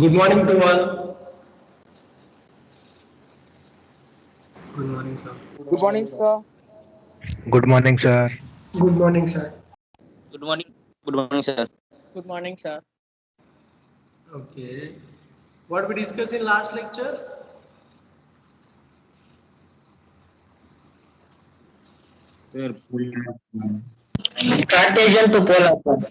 Good morning to all. Good morning, sir. Good morning, sir. Good morning, sir. Good morning, sir. Good morning. Good morning, sir. Good morning, sir. Okay. What we discussed in last lecture? Cartesian to polar form.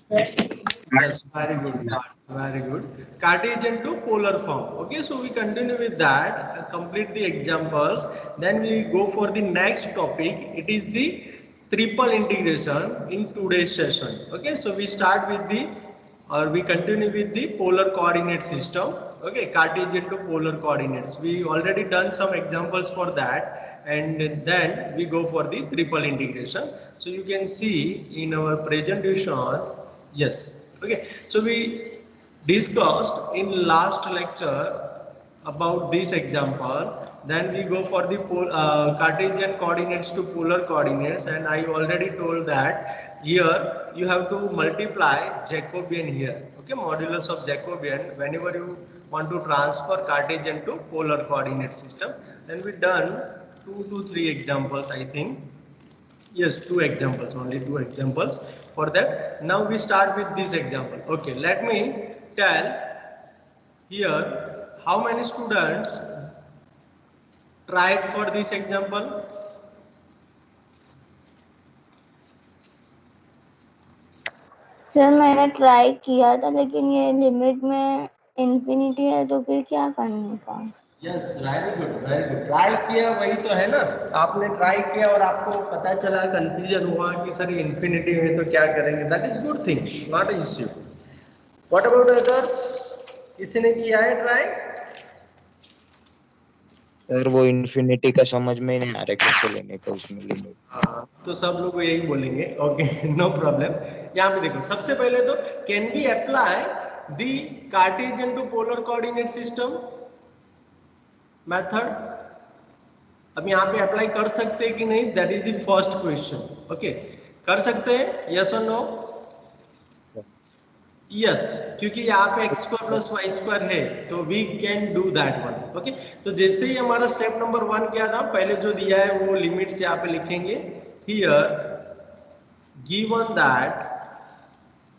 Yes, very good. Very good. Cartesian to polar form. Okay, so we continue with that. Complete the examples. Then we go for the next topic. It is the triple integration in today's session. Okay, so we start with the we continue with the polar coordinate system. Okay, Cartesian to polar coordinates. We already done some examples for that, and then we go for the triple integration. So you can see in our presentation. Yes. Okay. So we discussed in last lecture about this example. Then we go for the Cartesian coordinates to polar coordinates, and I already told that here you have to multiply Jacobian here. Okay, modulus of Jacobian whenever you want to transfer Cartesian to polar coordinate system. Then we done 2 to 3 examples, I think. Yes, two examples, only two examples for that. Now we start with this example. Okay, let me tell here how many students tried for this example. Sir मैंने try किया था लेकिन ये limit में infinity है तो फिर क्या करने का। Yes, very good very good. Try किया वही तो है ना, आपने ट्राई किया और आपको पता चला, कंफ्यूजन हुआ कि सर ये इन्फिनिटी है तो क्या करेंगे। That is good thing, not issue. What about others, किसी ने किया है ट्राई? सर वो इन्फिनिटी का समझ में नहीं आ रहा कैसे लेने का उसमें लिमिट। तो सब लोग यही बोलेंगे। Okay, no problem. यहाँ पे देखो, सबसे पहले तो can be apply the Cartesian to polar coordinate system method. अब यहाँ पे अप्लाई कर सकते हैं कि नहीं, that is the first question. Okay, कर सकते हैं, यस और नो? यस, क्योंकि यहाँ पे x square plus y square है तो we can do that one. Okay, तो जैसे ही हमारा स्टेप नंबर 1 क्या था, पहले जो दिया है वो लिमिट्स यहाँ पे लिखेंगे। Here given that,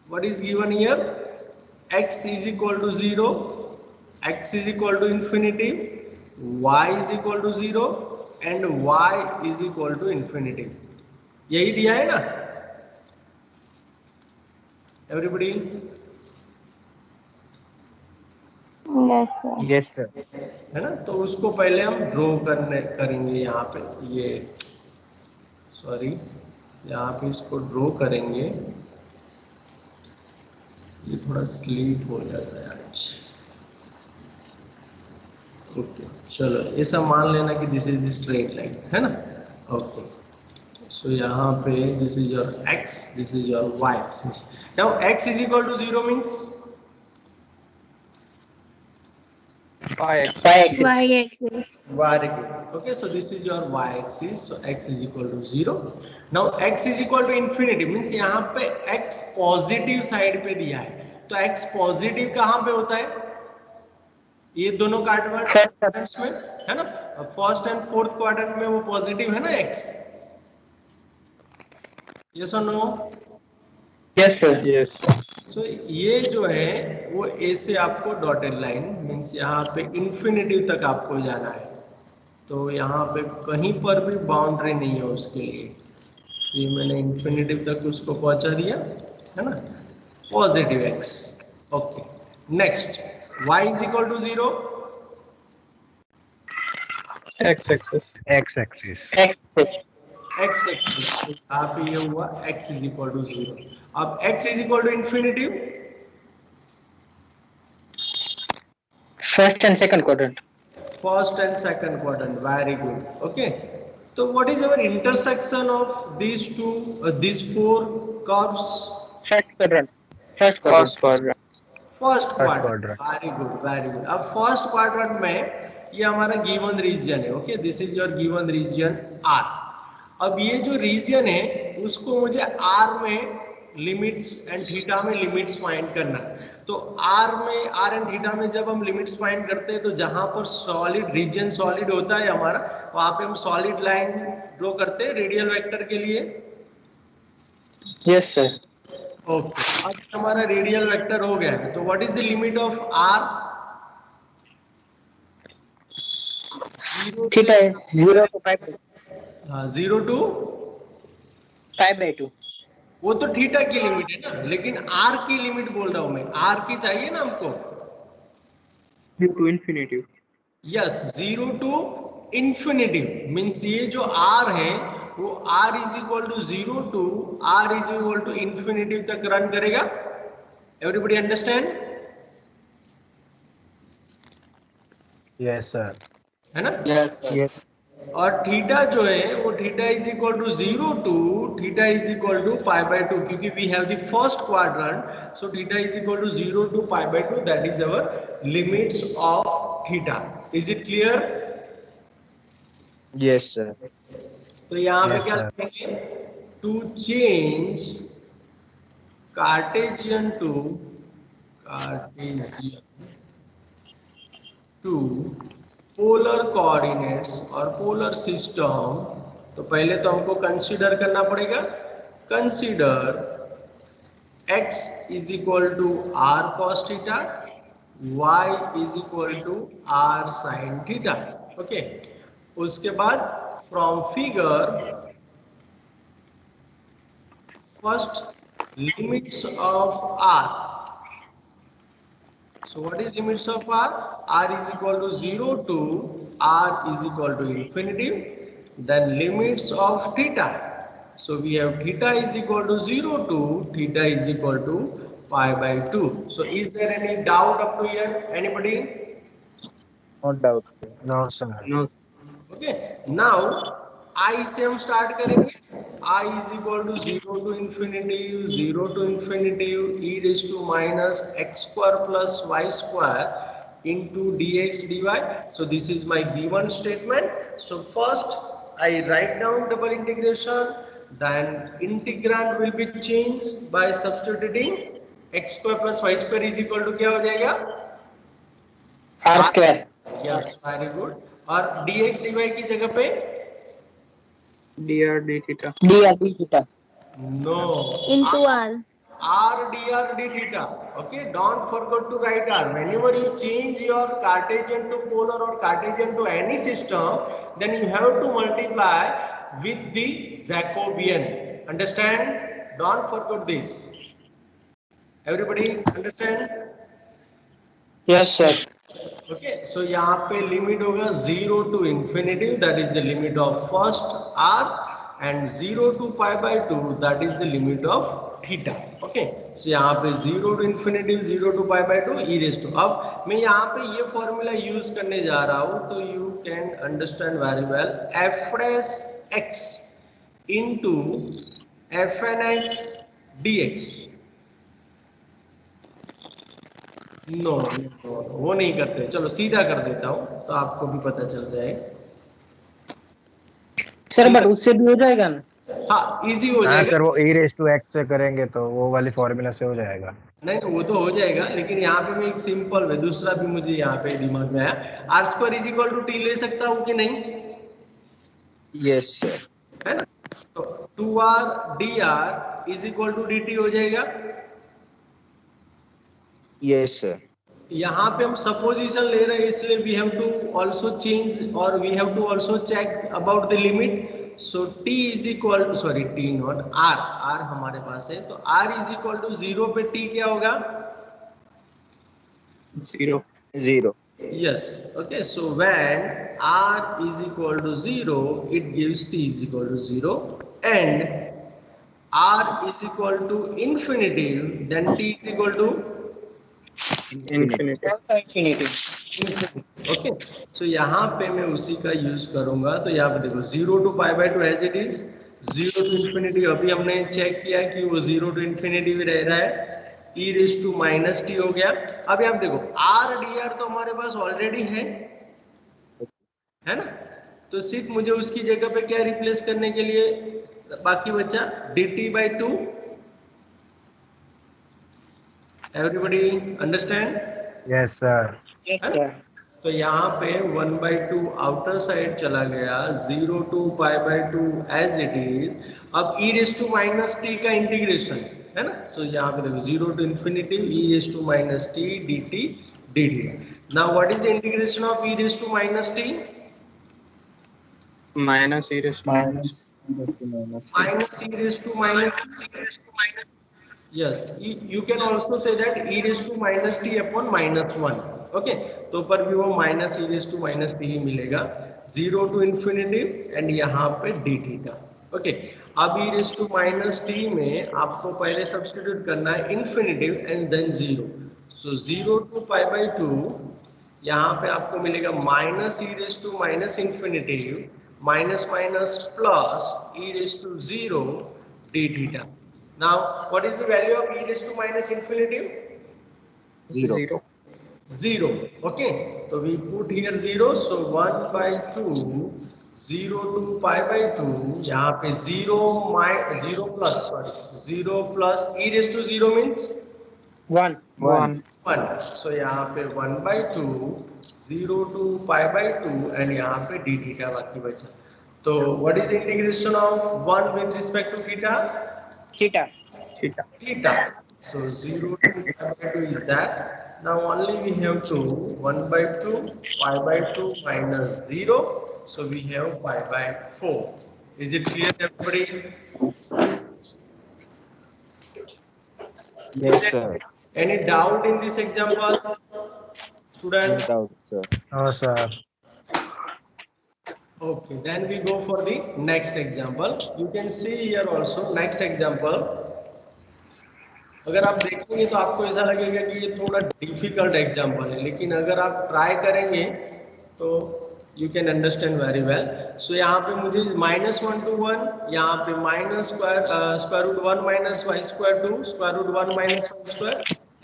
what is given here, x is equal to 0, x is equal to infinity, y is equal to 0 and y is equal to infinity. यही दिया है ना एवरीबॉडी? Yes sir. है ना, तो उसको पहले हम ड्रॉ करेंगे यहाँ पे, ये सॉरी यहाँ पे इसको ड्रॉ करेंगे। ये थोड़ा स्लीप हो जाता है आज। ओके, चलो ये सब मान लेना कि this is the straight line, है ना। ओके, सो यहाँ पे this is your x, this is your y axis. Now x is equal to 0 means y axis। Very good. Okay, so this is your y-axis. So x is equal to 0. Now x is equal to infinity means यहाँ पे x positive side पे दिया है, तो x positive कहाँ पे होता है? ये दोनों क्वाड्रेंट्स में, है ना। फर्स्ट एंड फोर्थ क्वाड्रेंट में वो पॉजिटिव है ना x। यस और नो? Yes sir. यस। सो ये जो है वो ए से आपको डॉटेड लाइन मीन्स यहाँ पे इंफिनिटी तक आपको जाना है, तो यहाँ पे कहीं पर भी बाउंड्री नहीं है उसके लिए। ये मैंने इंफिनिटी तक उसको पहुंचा दिया, है ना, positive x। Okay, next y is equal to 0, x axis. X axis. x axis. यहाँ पे ये हुआ x इज इक्वल टू 0। अब x is equal to infinity, first and second quadrant. First and second quadrant. Very good. Okay, तो what is our intersection of these two these four curves? First quadrant. First quadrant. First quadrant. quadrant. Very good very good. अब first quadrant में ये हमारा given region है। Okay, this is your given region R। अब ये जो reason है उसको मुझे R में लिमिट्स एंड थीटा में लिमिट्स फाइंड करना है। तो आर में, आर एंड थीटा में जब हम लिमिट्स फाइंड करते हैं तो जहां पर सॉलिड रीजन सॉलिड होता है हमारा, वहां पे हम सॉलिड लाइन ड्रॉ करते हैं रेडियल वेक्टर के लिए। Yes, sir. ओके, अब हमारा रेडियल वेक्टर हो गया है, तो what is the limit of r? Theta is 0 to 5 0 to 5/2. वो तो थीटा की लिमिट है ना, लेकिन आर की लिमिट बोल रहा हूं मैं, आर की चाहिए ना हमको। 0 to infinity. Yes, 0 to infinity means ये जो आर है वो r is equal to 0 to r is equal to infinity तक रन करेगा। Everybody understand? Yes sir. है ना? Yes, sir. Yes. और थीटा जो है वो theta is equal to 0 to theta is equal to π/2, क्योंकि we have the first quadrant, so theta is equal to 0 to π/2, that is our limits of theta. Is it clear? Yes, sir. तो यहाँ पे Yes, क्या sir. लिखेंगे? To change Cartesian to polar coordinates और polar system. तो पहले तो हमको कंसीडर करना पड़ेगा, consider x is equal to r cos theta, y is equal to r sine theta. Okay, उसके बाद from figure first limits of r. So what is limits of r? R is equal to 0 to r is equal to infinity. Then limits of theta. So we have theta is equal to 0 to theta is equal to π/2. So is there any doubt up to here? Anybody? No doubt, sir. No sir. No. Okay. Now I से हम start करेंगे। I is equal to 0 to infinity, 0 to infinity e raised to minus x square plus y square into dx dy. So this is my given statement. So first I write down double integration, then integrand will be changed by substituting x square plus y square is equal to क्या हो जाएगा? R square. Yes, very good. और dx dy की जगह पे dr d theta. dr d theta. no, into r. r dr d theta. Okay, don't forget to write r. Whenever you change your Cartesian to polar or Cartesian to any system, then you have to multiply with the Jacobian. Understand? Don't forget this. Everybody understand? Yes, sir. Okay, so यहाँ पे limit होगा 0 to infinity, that is the limit of first r, and 0 to π/2, that is the limit of theta. Okay, so यहाँ पे 0 to infinity, 0 to π/2 e raise to. अब मैं यहाँ पे ये फॉर्मूला यूज करने जा रहा हूँ, तो you can understand very well. f dash x into fn x dx। No, वो नहीं करते, चलो सीधा कर देता हूँ तो आपको भी पता चल जाए। सर बट उससे भी हो जाएगा ना? हाँ, इजी हो हाँ जाएगा। सर, वो e⁻x से करेंगे तो वो वाली फॉर्मूला से हो जाएगा। नहीं, वो तो हो जाएगा, लेकिन यहाँ पे मैं एक सिंपल में दूसरा भी मुझे यहाँ पे दिमाग में आया। R square is equal to t ले सकता हूँ कि नहीं? Yes, sir. है ना? तो 2r dr is equal to dt हो जाएगा। Yes, sir. यहाँ पे हम सपोजिशन ले रहे हैं, इसलिए we have to also change और we have to also check about the limit. So t is equal to, sorry t not r, r हमारे पास है, तो r इज इक्वल टू 0 पे t क्या होगा? 0. 0. Yes, okay, so when r is equal to 0, it gives t is equal to 0, and r is equal to infinity, then t is equal to Infinity. Infinity. Okay. So यहाँ पे मैं उसी का use करूंगा, तो यहाँ पे देखो 0 to π/2 as it is, 0 to infinity अभी हमने चेक किया कि वो 0 टू इंफिनिटी भी रह रहा है, e raise to minus t हो गया। अब यहाँ पे देखो r dr तो हमारे पास ऑलरेडी है ना, तो सिर्फ मुझे उसकी जगह पे क्या रिप्लेस करने के लिए बाकी बचा dt/2 everybody understand? Yes sir. Yes, sir. तो यहाँ पे 1/2 आउटर साइड चला गया, 0 to π/2 एज इट इज। अब e raise to minus t का इंटीग्रेशन है ना, सो यहाँ पे देखो 0 to infinity e raise to minus t dt dt। Now what is the integration of e raise to minus t? Minus e raised to minus. Minus e raise to minus, yes, you can also say that e raised to minus t upon minus 1, okay, तो पर भी वो minus e raised to minus t ही मिलेगा, 0 to infinity and यहाँ पे dt का, okay. अब e raised to minus t में आपको पहले सब्स्टिट्यूट करना है इन्फिनिटिव एंड देन 0, सो 0 to π/2 यहाँ पे आपको मिलेगा minus e raised to minus infinitive minus minus plus e raised to 0 d theta। Now, what is the value of e raised to minus infinity? 0. 0. Okay. So we put here 0. So 1/2, 0 to π/2. यहाँ पे 0 plus, sorry, 0 plus e raised to 0 means 1. 1. So यहाँ पे 1/2, 0 to π/2 and यहाँ पे d theta बाकी बचा। तो what is the integration of 1 with respect to theta? Theta. Theta. So 0 to π/2 is that. Now only we have to 1/2 π/2 minus 0. So we have π/4. Is it clear, everybody? Yes sir. Any doubt in this example, student? No doubt sir. No sir. Okay, then we go for the next example. You can see here also next example. अगर आप देखेंगे तो आपको ऐसा लगेगा कि ये थोड़ा डिफिकल्ट एग्जाम्पल है, लेकिन अगर आप ट्राई करेंगे तो you can understand very well. So यहाँ पे मुझे -1 to 1, यहाँ पे minus square root 1 minus y square 2 square root 1 minus y square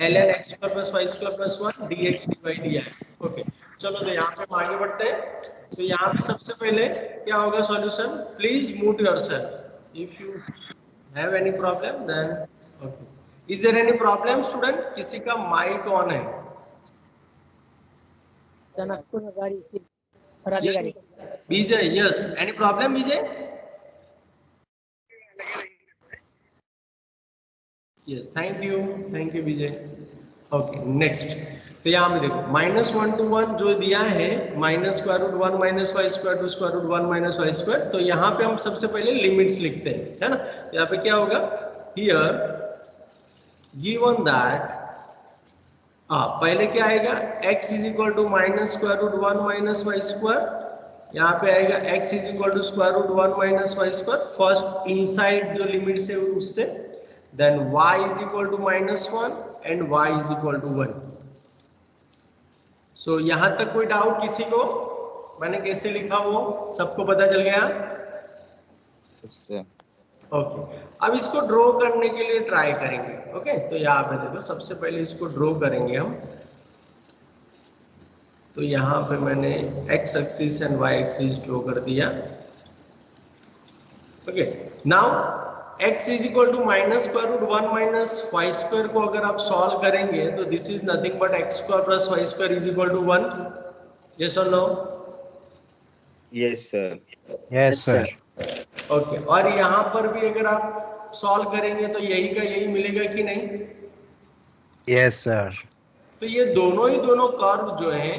ln x square plus y square plus 1 dx dy दिया है, ओके। चलो तो यहाँ पे हम आगे बढ़ते हैं। तो यहाँ पे सबसे पहले क्या होगा solution? Please mute yourself if you have any problem then, okay. Is there any problem, student? किसी का माइक ऑन है? Yes. Vijay, yes. Any problem, Vijay? Yes. Thank you, Vijay. Okay. Next. तो यहाँ पे देखो -1 to 1 जो दिया है minus square root 1 minus y square 2 square root 1 minus y square. तो यहाँ पे हम सबसे पहले लिमिट्स लिखते हैं, है ना। यहाँ पे क्या होगा? Here given that पहले क्या आएगा? x is equal to minus square root 1 minus y square, यहाँ पे आएगा x is equal to square root 1 minus y square, first inside जो लिमिट से उससे, then y is equal to -1 and y is equal to 1। So यहाँ तक कोई doubt किसी को? मैंने कैसे लिखा वो सबको पता चल गया? ओके। अब इसको ड्रॉ करने के लिए ट्राई करेंगे, ओके। तो यहाँ पे देखो सबसे पहले इसको ड्रॉ करेंगे हम। तो यहाँ पे मैंने x axis and y axis draw कर दिया, ओके। Now x is equal to minus square root 1 minus y square को अगर आप सॉल्व करेंगे तो this is nothing but x square plus y square is equal to 1। Yes और no? Yes sir. Yes sir. Okay. और यहाँ पर भी अगर आप सॉल्व करेंगे तो यही का यही मिलेगा कि नहीं? Yes sir. तो ये दोनों कर्व जो है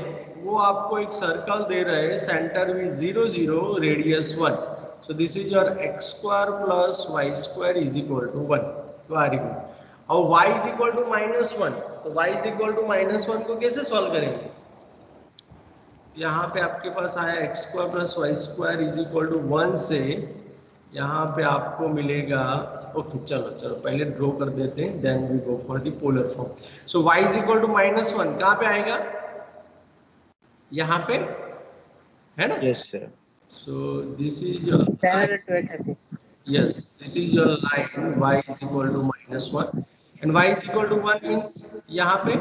वो आपको एक सर्कल दे रहे हैं, सेंटर में 0 0 radius 1। So this is your x square plus y square is equal to 1। Very good. और y इज इक्वल टू -1, तो y इज इक्वल टू -1 को कैसे सॉल्व करेंगे? यहाँ पे आपके पास आया x square plus y square is equal to 1 से यहाँ पे आपको मिलेगा, ओके। चलो पहले ड्रॉ कर देते हैं, then we go for the polar form. So y is equal to -1 कहाँ पे आएगा? यहाँ पे है ना? Yes sir. So this is your, yes, this is your line y is equal to -1 and y is equal to 1 means यहाँ पे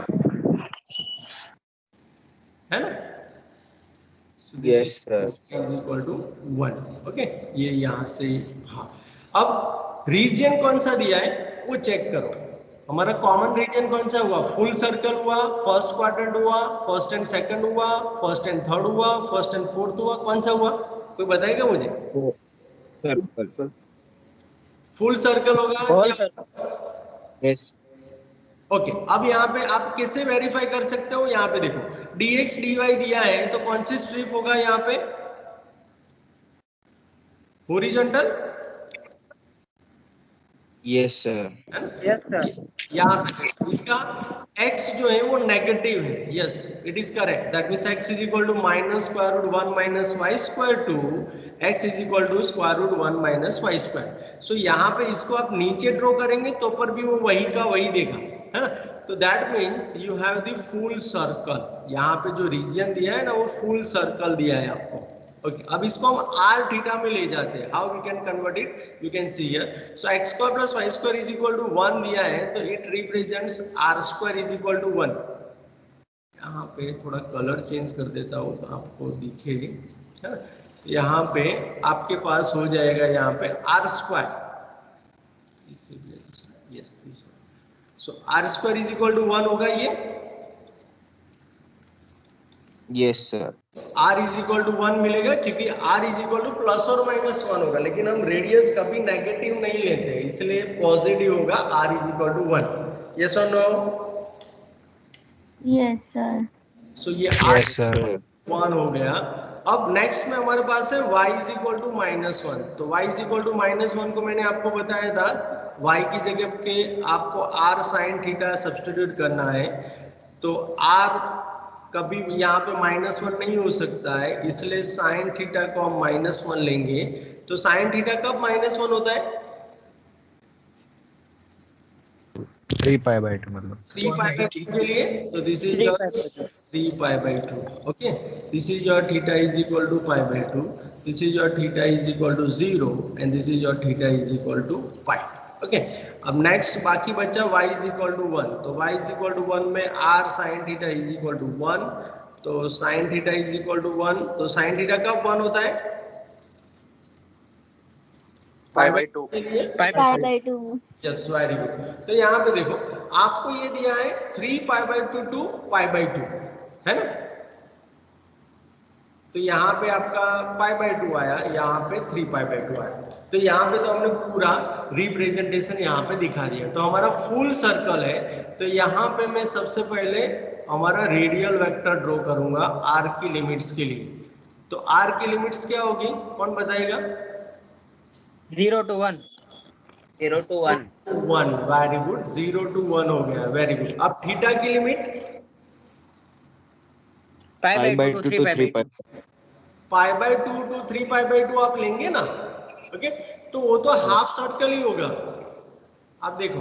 है ना? Yes sir. Is equal to 1, okay. ये यहाँ से, हाँ। अब रीजन कौन सा दिया है वो चेक करो, हमारा कॉमन रीजन कौन सा हुआ? फुल सर्कल हुआ, फर्स्ट क्वाड्रेंट हुआ, फर्स्ट एंड सेकंड हुआ, फर्स्ट एंड थर्ड हुआ, फर्स्ट एंड फोर्थ हुआ, कौन सा हुआ? कोई बताएगा मुझे? सर्कल। फुल सर्कल होगा Whole क्या? यस। ओके, अब यहाँ पे आप कैसे वेरीफाई कर सकते हो? यहाँ पे देखो dx dy दिया है तो कौन सी स्ट्रिप होगा यहाँ पे? Horizontal, yes sir. है ना? Yes, sir. यहाँ पे इसका x जो है वो नेगेटिव है। Yes, it is correct. That means x is equal to minus square root 1 minus y square to x is equal to square root 1 minus y square. So यहाँ पे इसको आप नीचे ड्रॉ करेंगे तो पर भी वो वही का वही देगा, है ना? तो that means you have the full circle. यहाँ पे जो रीजन दिया है ना वो फुल सर्कल दिया है आपको। ओके, अब इसको हम r थीटा में ले जाते हैं। How we can convert it? You can see here. So x square plus y square is equal to 1 दिया है तो it represents r square is equal to 1। यहाँ पे थोड़ा कलर चेंज कर देता हूँ तो आपको दिखे, है ना? यहाँ पे आपके पास हो जाएगा यहाँ पे r स्क्वायर, इससे भी अच्छा, yes this one. So r square is equal to 1 होगा ये। Yes sir. r is equal to 1 मिलेगा क्योंकि r is equal to plus और माइनस 1 होगा, लेकिन हम रेडियस कभी नेगेटिव नहीं लेते इसलिए पॉजिटिव होगा। r is equal to 1। Yes और नो? Yes sir. सो ये r यस सर। 1 हो गया। अब नेक्स्ट में हमारे पास है y is equal to minus 1। तो y is equal to minus 1 को मैंने आपको बताया था, y की जगह पे आपको r साइन थीटा सब्स्टिट्यूट करना है। तो r कभी यहाँ पे माइनस 1 नहीं हो सकता है, इसलिए साइन थीटा को हम माइनस 1 लेंगे। तो साइन थीटा कब माइनस 1 होता है? 3 पाई बाई 2 मतलब 3 पाई बाई 2 के लिए। तो this is 3 your pi by 2. 3 pi by 2। ओके, this is your theta is equal to pi by 2, this is your theta is equal to 0 and this is your theta is equal to pi. Okay, अब next बाकी बचा y is equal to 1। तो y is equal to 1 में r sine theta is equal to 1। तो sine theta is equal to 1। तो sine theta कब 1 होता है? पाई बाई 2 के लिए। Pi by pi 2. By 2। Yes, very good. तो यहाँ पे देखो आपको ये दिया है 3 pi by 2 to pi by 2, है ना? तो यहाँ पे आपका पाई बाई 2 आया, यहाँ पे 3 पाई बाई 2 आया। तो यहाँ पे तो हमने पूरा रिप्रेजेंटेशन यहाँ पे दिखा दिया। तो हमारा फुल सर्कल है। तो यहाँ पे मैं सबसे पहले हमारा रेडियल वेक्टर ड्रॉ करूंगा r की लिमिट्स के लिए। तो r की लिमिट्स क्या होगी? कौन बताएगा? 0 to 1. 0 to 1. 1, very good. 0 to 1 हो गया, वेरी गुड। अब थीटा की limit Pi by 2 to 3 pi by 2. Pi by 2 to 3 pi by 2 आप लेंगे ना, ओके? तो वो तो हाफ सर्कल ही होगा। आप देखो,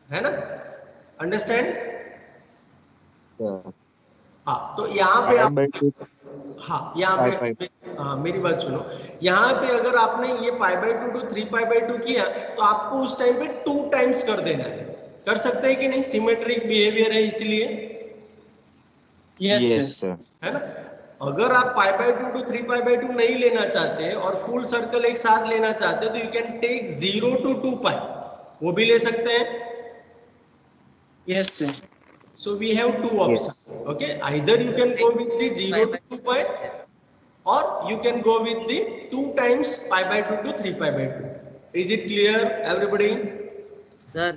है ना? अंडरस्टैंड? हाँ, तो यहाँ पे आप, हाँ यहाँ पे, हाँ मेरी बात सुनो। यहाँ पे अगर आपने ये pi by 2 to 3 pi by 2 किया तो आपको उस टाइम पे 2 टाइम्स कर देना है। कर सकते हैं कि नहीं? सिमेट्रिक बिहेवियर है इसलिए, Yes, sir. है ना? अगर आप pi by 2 to 3 pi by 2 नहीं लेना चाहते और फुल सर्कल एक साथ लेना चाहते हो तो यू कैन टेक 0 टू 2 पाई, वो भी ले सकते हैं। Yes, sir. So we have two options. Okay, either you can go with the 0 to 2 pi or you can go with the 2 times pi by 2 to 3 pi by 2. Is it clear everybody? Sir,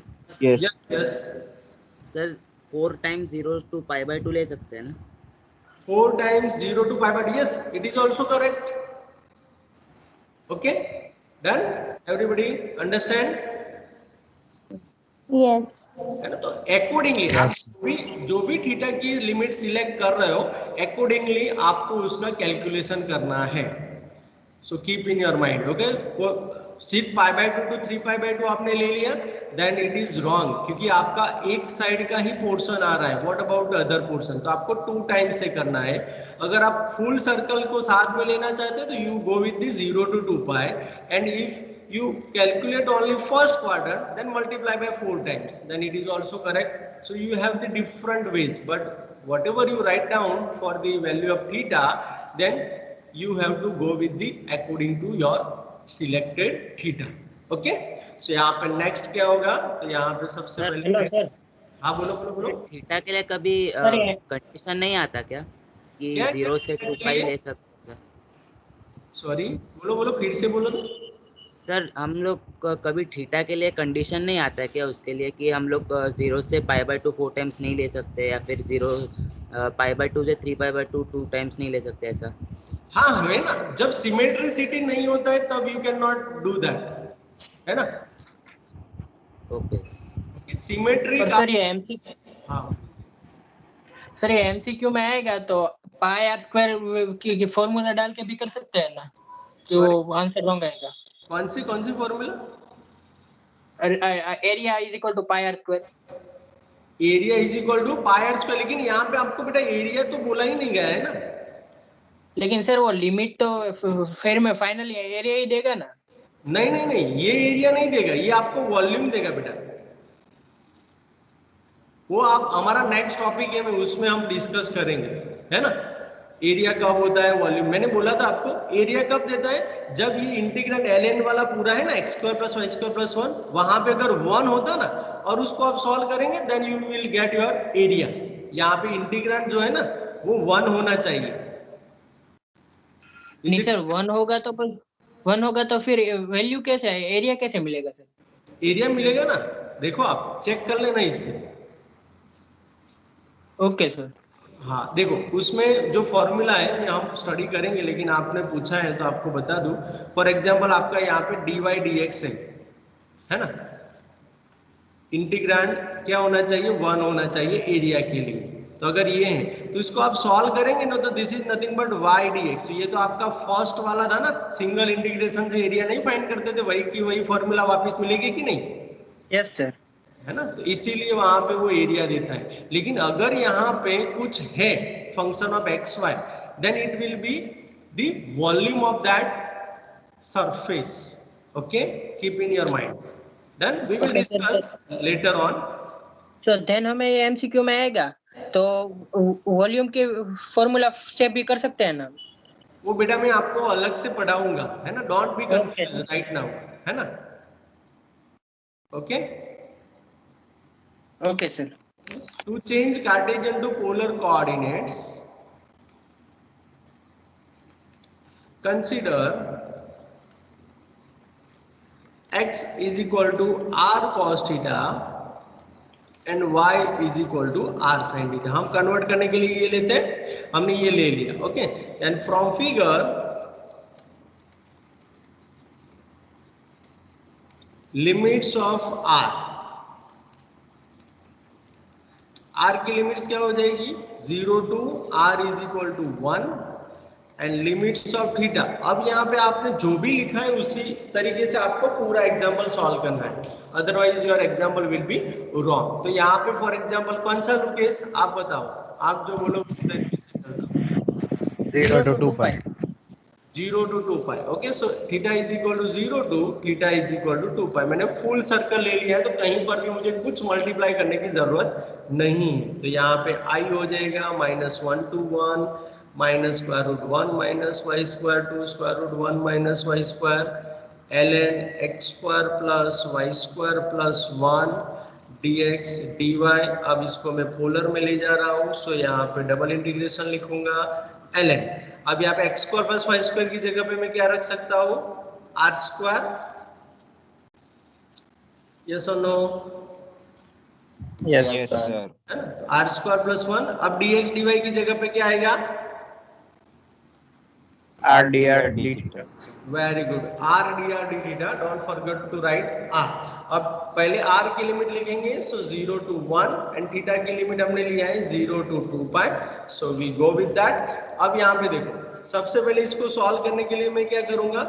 yes. Yes. sir 4 times 0 to pi by 2 ले सकते हैं ना? 4 times 0 to pi by 2. Yes, it is also correct. Okay, done. Everybody understand? Yes. है ना? तो accordingly आप जो भी थीटा की लिमिट सिलेक्ट कर रहे हो अकॉर्डिंगली आपको उसका कैलकुलेशन करना है। So keep in your mind. Okay, वो सिर्फ pi by 2 to 3 pi by 2 आपने ले लिया देन इट इज रॉन्ग, क्योंकि आपका एक साइड का ही पोर्शन आ रहा है। What about the other portion? तो आपको 2 टाइम्स से करना है। अगर आप फुल सर्कल को साथ में लेना चाहते हैं तो you go with the 0 to 2 pi and if you calculate only first quadrant then multiply by 4 times, then it is also correct. So you have the different ways, but whatever you write down for the value of theta then you have to go with the according to your selected theta. Okay, सो यहाँ पे next क्या होगा, तो यहाँ पे सबसे sir, पहले sir हाँ बोलो बोलो बोलो। थीटा के लिए कभी सर ये कंडीशन नहीं आता क्या कि क्या 0 से 2 पाई ले सकते हैं? सॉरी बोलो बोलो फिर से बोलो ना। सर हम लोग कभी थीटा के लिए कंडीशन नहीं आता है क्या उसके लिए कि हम लोग 0 से π/2 4 टाइम्स नहीं ले सकते, या फिर 0 π/2 से 3π/2 2 टाइम्स नहीं ले सकते ऐसा? हाँ है ना, जब सिमेट्रिसिटी नहीं होता है तब you can not do that, है ना। ओके। सिमेट्री और का सर ये एमसी हाँ सर ये एमसीक्यू में आएगा तो पाई आर स्क्वायर की फॉर्मूला डाल के भी कर सकते हैं ना, कि सॉरी वो आंसर रॉन्ग आएगा। कौन सी formula? Area is equal to pi r square. Area is equal to pi r square, लेकिन यहाँ पे आपको बेटा एरिया तो बोला ही नहीं गया है ना। लेकिन सर वो लिमिट तो फिर में फाइनली एरिया ही देगा ना। नहीं नहीं नहीं, ये एरिया नहीं देगा, ये आपको वॉल्यूम देगा बेटा। वो आप हमारा नेक्स्ट टॉपिक है, मैं उसमें हम डिस्कस करेंगे, है ना। एरिया कब होता है, वॉल्यूम। मैंने बोला था आपको एरिया कब देता है, जब ये इंटीग्रल ln वाला पूरा है ना x² + y² + 1, वहां पे अगर 1 होता ना और उसको आप सॉल्व करेंगे then you will get your area. यहाँ पे इंटीग्रल जो है ना वो 1 होना चाहिए। नहीं सर 1 होगा तो फिर वैल्यू कैसे है, एरिया कैसे मिलेगा सर? एरिया मिलेगा ना, देखो आप चेक कर लेना इससे। Okay sir. हाँ देखो, उसमें जो फॉर्मूला है हम स्टडी करेंगे, लेकिन आपने पूछा है तो आपको बता दूं। फॉर एग्जांपल आपका यहाँ पे dy dx है ना। इंटीग्रांड क्या होना चाहिए, 1 होना चाहिए एरिया के लिए। तो अगर ये है तो इसको आप सॉल्व करेंगे ना, तो this is nothing but y dx। तो ये तो आपका फर्स्ट वाला था ना, सिंगल इंटीग्रेशन से एरिया नहीं फाइंड करते थे, वही की वही फॉर्मूला वापस मिलेगी कि नहीं, यस सर। है ना। तो इसीलिए वहां पे वो एरिया देता है। लेकिन अगर यहाँ पे कुछ है function of x y, then it will be the volume of that surface. Okay, keep in your mind, then we will okay discuss sir. Later on. तो देन हमें ये एमसीक्यू में आएगा तो वॉल्यूम के फॉर्मूला से भी कर सकते हैं ना? वो बेटा मैं आपको अलग से पढ़ाऊंगा, है ना। Don't be okay confuse right now, है ना। Okay, okay sir. To change Cartesian to polar coordinates, consider x is equal to r cos theta and y is equal to r sin theta। हम convert करने के लिए ये लेते हैं, हमने ये ले लिया। Okay, and from figure limits of r की लिमिट्स क्या हो जाएगी, 0 to r is equal to 1 and limits of theta. अब यहाँ पे आपने जो भी लिखा है उसी तरीके से आपको पूरा एग्जाम्पल सॉल्व करना है, otherwise your example will be wrong. तो यहाँ पे फॉर एग्जाम्पल कौन सा लुकेश आप बताओ, आप जो बोलो उसी तरीके से करना। 0 to 2 pi। 0 to 2 pi। Okay, so theta is equal to 0 to theta is equal to 2 pi। मैंने फुल सर्कल ले लिया है, तो कहीं पर भी मुझे कुछ मल्टीप्लाई करने की जरूरत नहीं है। तो यहाँ पे i हो जाएगा -1 to 1 minus square root 1 minus y square to square root 1 minus y square ln x square plus y square plus 1 dx dy। अब इसको मैं पोलर में ले जा रहा हूँ, सो यहाँ पे डबल इंटीग्रेशन लिखूंगा ln। अब यहाँ पे x square plus y square की जगह पे मैं क्या रख सकता हूँ, r स्क्वायर। यस और no? Yes yes sir. Sir. r square plus 1। अब dx dy की जगह पे क्या आएगा, r dr d theta। Very good, r dr d theta। Don't forget to write r। अब पहले r की लिमिट लिखेंगे, सो 0 to 1 एंड थीटा की लिमिट हमने लिया है 0 to 2 pi, so we go with that. अब यहाँ पे देखो, सबसे पहले इसको सॉल्व करने के लिए मैं क्या करूंगा,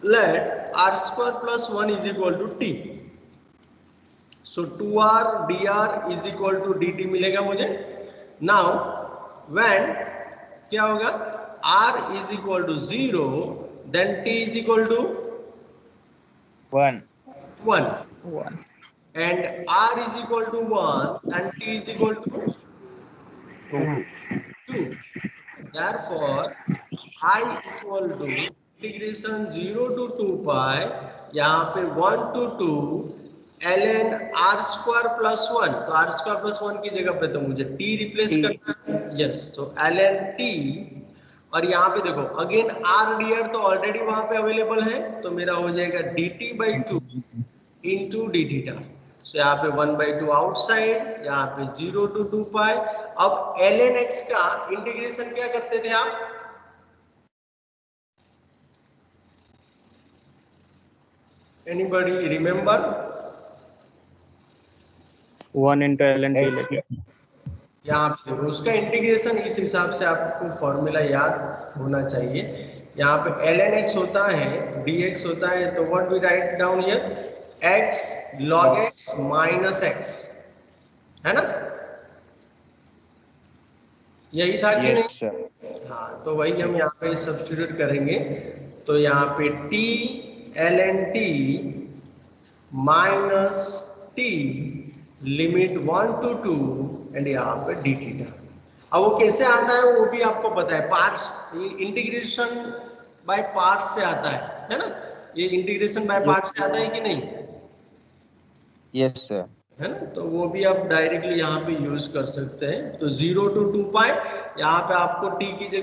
let r square plus 1 is equal to t, so 2r dr is equal to dt मिलेगा मुझे। नाउ व्हेन क्या होगा, r is equal to 0, then t is equal to 1 1 and r is equal to 1 and t is equal to 2। Therefore I equal to integration 0 to 2 पाई, यहाँ पे 1 to 2 ln r square plus 1, तो r square plus 1 की जगह पे तो मुझे t replace करना है, यस, तो ln t, और यहाँ पे देखो अगेन r dr तो ऑलरेडी वहां पे अवेलेबल है, तो मेरा हो जाएगा dt by 2 into d थीटा। सो यहाँ पे 1/2 आउटसाइड, यहाँ पे 0 to 2 पाई। अब ln x का इंटीग्रेशन क्या करते थे आप? Anybody remember? 1 into ln t लेके यहाँ पे देखो उसका इंटीग्रेशन इस हिसाब से आपको फॉर्मूला याद होना चाहिए। यहाँ पे ln x होता है, dx होता है, तो what we write down here, x log x minus x, है ना? यही था कि यस नहीं? सर। हाँ, तो वही हम यहाँ पे सब्स्टिट्यूट करेंगे। तो यहाँ पे t ln t minus t limit 1 to 2 and यहाँ पे डी थीटा। अब वो कैसे आता है वो भी आपको पता है, पार्ट्स, इंटीग्रेशन बाय पार्ट्स से आता है ना? ये इंटीग्रेशन बाय पार्ट्स से आता है कि नहीं? Yes sir. है ना? तो वो भी आप डायरेक्टली यहाँ पे यूज कर सकते हैं। तो 0 to 2 पाई, यहाँ पे आपको t की जगह